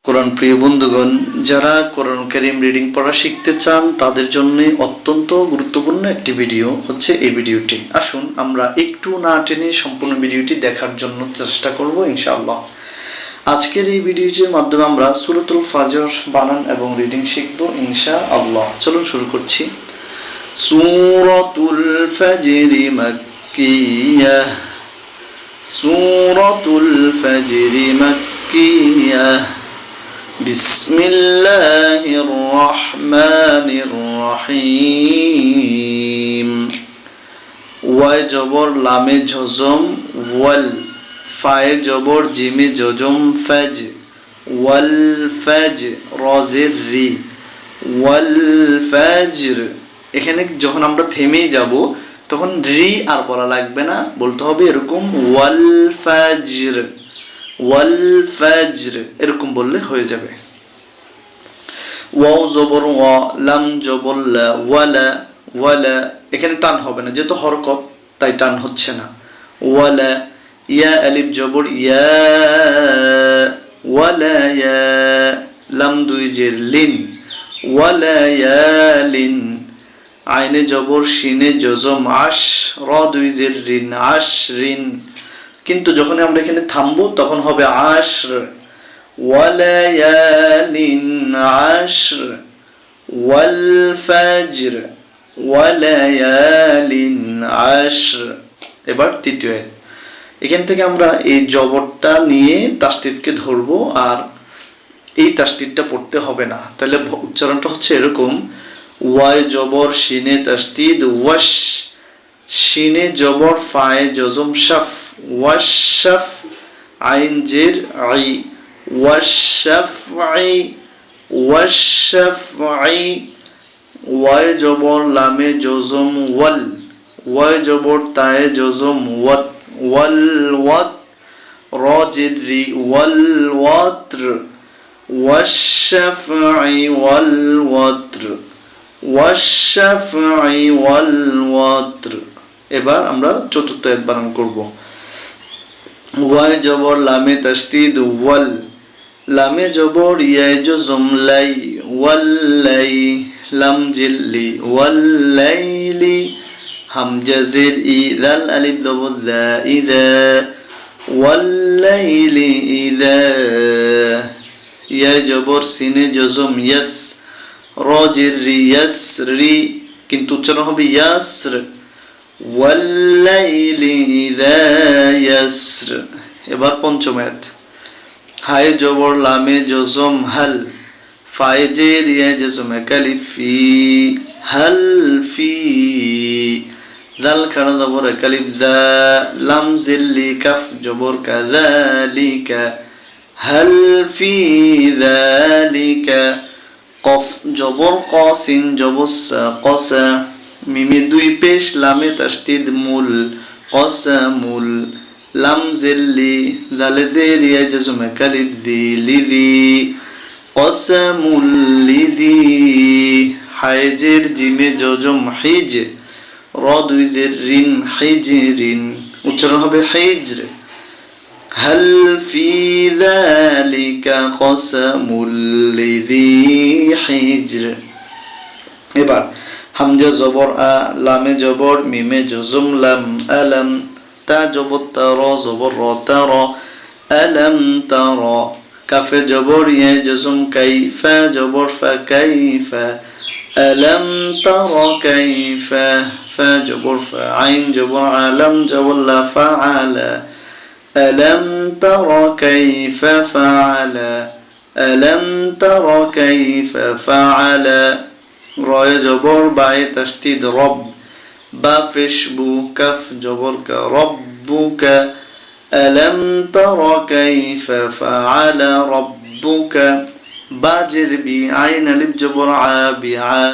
কোরআন প্রিয় বন্ধুগণ, যারা কোরআন কারীম রিডিং পড়া শিখতে চান তাদের জন্য অত্যন্ত গুরুত্বপূর্ণ একটি ভিডিও হচ্ছে এই ভিডিওটি। আসুন আমরা একটু না টেনে সম্পূর্ণ ভিডিওটি দেখার জন্য চেষ্টা করব ইনশাআল্লাহ। আজকের এই ভিডিওটির মাধ্যমে আমরা সূরাতুল ফাজর বানান এবং রিডিং শিখব ইনশাআল্লাহ। চলুন শুরু করছি। সূরাতুল ফাজরি মাক্কিয়াহ, সূরাতুল ফাজরি মাক্কিয়াহ। বিসমিল্লাহির রহমানির রহিম। ওয়ায় জবর লামে জজম ওয়াল, ফায়ে জবর জিমে জজম ফাজ, ওয়াল ফাজ রজের রি, ওয়াল ফাজর। এখানে যখন আমরা থেমেই যাব তখন রি আর বলা লাগবে না, বলতে হবে এরকম ওয়াল ফাজর, ওয়াল ফাজর, এরকম বললে হয়ে যাবে। ওয়াও জবর ওয়া, লাম জবর লা, ওয়ালা, ওয়ালা। এখানে টান হবে না যেহেতু হরকত, তাই টান হচ্ছে না। ওয়ালা। ইয়া আলিফ জবর ইয়া, ওয়ালা ইয়া। লাম দুই জের লিন, ওয়ালা ইয়ালিন। আইনে জবর শিনে জজম আশ, র দুই জের রিন, আশরিন। কিন্তু যখন আমরা এখানে থামবো তখন হবে আশর, ওয়ালায়ালিন আশর, ওয়াল ফাজর, ওয়ালায়ালিন আশর। এবার তৃতীয় আয়াত। এখান থেকে আমরা এই জবরটা নিয়ে তাসদীদকে ধরবো, আর এই তাসদীদটা পড়তে হবে না। তাহলে উচ্চারণটা হচ্ছে এরকম, ওয়ায় জবর শিনে তাসদীদ ওয়াশ, শিনে জবর ফায়ে জজম শাফ, ওয়াশাফ। আইন জের আই, ওয়াশাফআই, ওয়াশাফআই। ওয়ায় জবর লামে জজম ওয়াল, ওয়ায় জবর তায়ে জজম ওয়াত, ওয়াল ওয়াত। র জের রি, ওয়াল ওয়াত্র, ওয়াশাফআই ওয়াল ওয়াত্র, ওয়াশাফআই ওয়াল ওয়াত্র। এবার আমরা চতুর্থ আয়াত বানান করব। ওয়ায় জবর লামে তাসদীদ ওয়াল, লামে জবর ইয়ায় জজম লাই, ওয়াল্লাই। লাম জিল্লি, ওয়াল্লাইলি। হামজা জের ই, দাল আলিফ জবর দা, ইদা, ওয়াল্লাইলি ইদা। ইয়া জবর সিনে জজম ইয়াস, র জের রি, ইয়াসরি, কিন্তু উচ্চারণ হবে ইয়াসর, ওয়াল্লাইলি ইযা ইয়াসর। এবার পঞ্চম আয়াত। হায়ে জবর লামে জজম হাল, ফায়ে জের ইয়া জজম কালিফ ফি, হাল ফি। দাল খাড়া জবর কালিফ দা, লাম জিল্লি কাফ জবর কা, যালিকা, হাল ফি যালিকা। কফ জবর ক, সিন জবর সা, কসা। মিমে দুই পেশ, লামে তাসদীদ মুল, কসামুল। লাম জিল্লি, দালে জের ইয়া জজম কালিফ জি, লিজি, কসামুল লিজি। হায়ে জের জিমে জজম হিজ, র দুই জের রিন, হিজরিন, উচ্চারণ হবে হিজর। হাল ফি যালিকা কসামুল লিজি হিজর। এবার হামজা জবর আ, লামে জবর মিমে জজম লাম, আলাম। তা জবর তা, র জবর র, তা র, আলাম তা র। কাফে জবর ইয়া জজম কাই, ফা জবর ফা, কাইফা, আলাম তা র কাইফা। ফা জবর ফা, আইন জবর আলাম জবর লা, ফাআলা, আলাম তা র কাইফা ফাআলা, আলাম তা র কাইফা ফাআলা। রয়ে জবর বায়ে তাসদীদ রব, বা পেশবু, কাফ জবর কা, রব্বুকা, আলাম তারা কাইফা ফাআলা রব্বুকা। বা জের বি, আইন আলিফ জবর আ, বিআ।